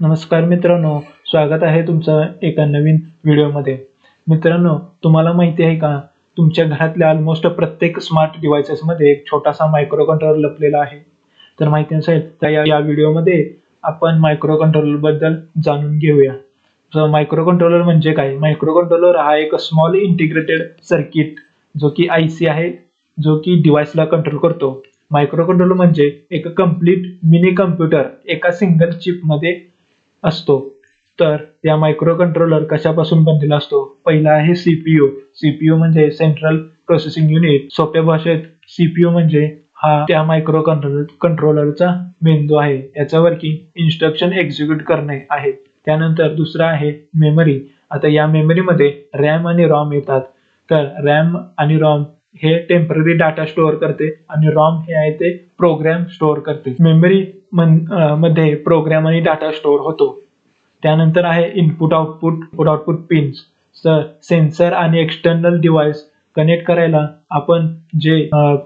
नमस्कार मित्रांनो, स्वागत आहे तुमचं एका नवीन व्हिडिओमध्ये. मित्रांनो, तुम्हाला माहिती आहे का, तुमच्या घरातल्या ऑलमोस्ट प्रत्येक स्मार्ट डिव्हाइसेसमध्ये एक छोटासा मायक्रो कंट्रोलर लपलेला आहे. तर माहिती नसेल तर या व्हिडिओमध्ये आपण मायक्रो कंट्रोलर बद्दल जाणून घेऊया. तर मायक्रो कंट्रोलर म्हणजे काय? मायक्रो कंट्रोलर हा एक स्मॉल इंटिग्रेटेड सर्किट जो की IC आहे, जो की डिव्हाइसला कंट्रोल करतो. मायक्रो कंट्रोलर म्हणजे एक कंप्लीट मिनी कम्प्युटर एका सिंगल चिपमध्ये असतो. तर या मायक्रो कंट्रोलर कशापासून बनलेला असतो? पहिला आहे सीपीयू. सीपीयू म्हणजे सेंट्रल प्रोसेसिंग युनिट. सोप्या भाषेत सीपीयू म्हणजे हा त्या मायक्रो कंट्रोलरचा मेंदू आहे. याचा वर्किंग इन्स्ट्रक्शन एक्झिक्यूट करणे आहे. त्यानंतर दुसरा आहे मेमरी. आता या मेमरीमध्ये रॅम आणि रॉम येतात. तर रॅम आणि रॉम हे टेम्पररी डाटा स्टोअर करते आणि रॉम हे आहे ते प्रोग्राम स्टोअर करते. मेमरी मध्ये प्रोग्राम आणि डाटा स्टोअर होतो. त्यानंतर आहे इनपुट आउटपुट पिन्स. तर सेन्सर आणि एक्सटर्नल डिव्हाइस कनेक्ट करायला आपण जे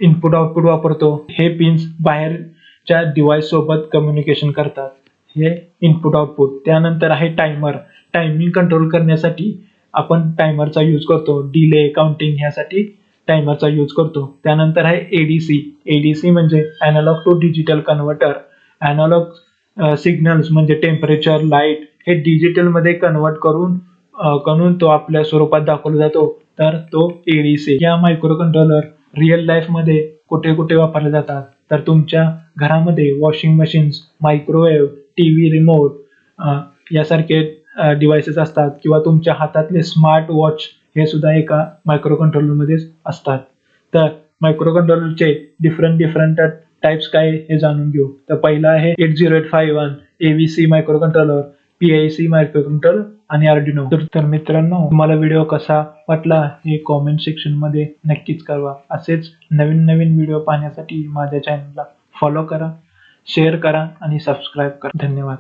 इनपुट आउटपुट वापरतो, हे पिन्स बाहेरच्या डिव्हाइस सोबत कम्युनिकेशन करतात. हे इनपुट आउटपुट. त्यानंतर आहे टायमर. टायमिंग कंट्रोल करण्यासाठी आपण टायमरचा यूज करतो. डिले काउंटिंग ह्यासाठी टायमरचा यूज करतो. त्यानंतर आहे एडीसी. एडीसी म्हणजे analogue to digital converter. Analogue signals म्हणजे टेम्परेचर, लाईट हे डिजिटल मध्ये कन्व्हर्ट करून तो आपल्या स्वरूपात दाखवला जातो. तर तो एडीसी. या मायक्रो कंट्रोलर रिअल लाईफ मध्ये कुठे कुठे वापरले जातात? तर तुमच्या घरामध्ये washing machines, microwave, TV remote यासारखे डिव्हाइसेस असतात, किंवा तुमच्या हातातले स्मार्ट वॉच हे सुद्धा एका मायक्रो कंट्रोलर मध्येच असतात. तर मायक्रो कंट्रोलरचे डिफरंट टाइप्स काय हे जाणून घेऊ. तर पहिला आहे 80851 AVC micro controller, PIC micro controller आणि आर्डिनो. तर मित्रांनो, तुम्हाला व्हिडिओ कसा वाटला हे कॉमेंट सेक्शन मध्ये नक्कीच कळवा. असेच नवीन व्हिडिओ पाहण्यासाठी माझ्या चॅनलला फॉलो करा, शेअर करा आणि सबस्क्राईब करा. धन्यवाद.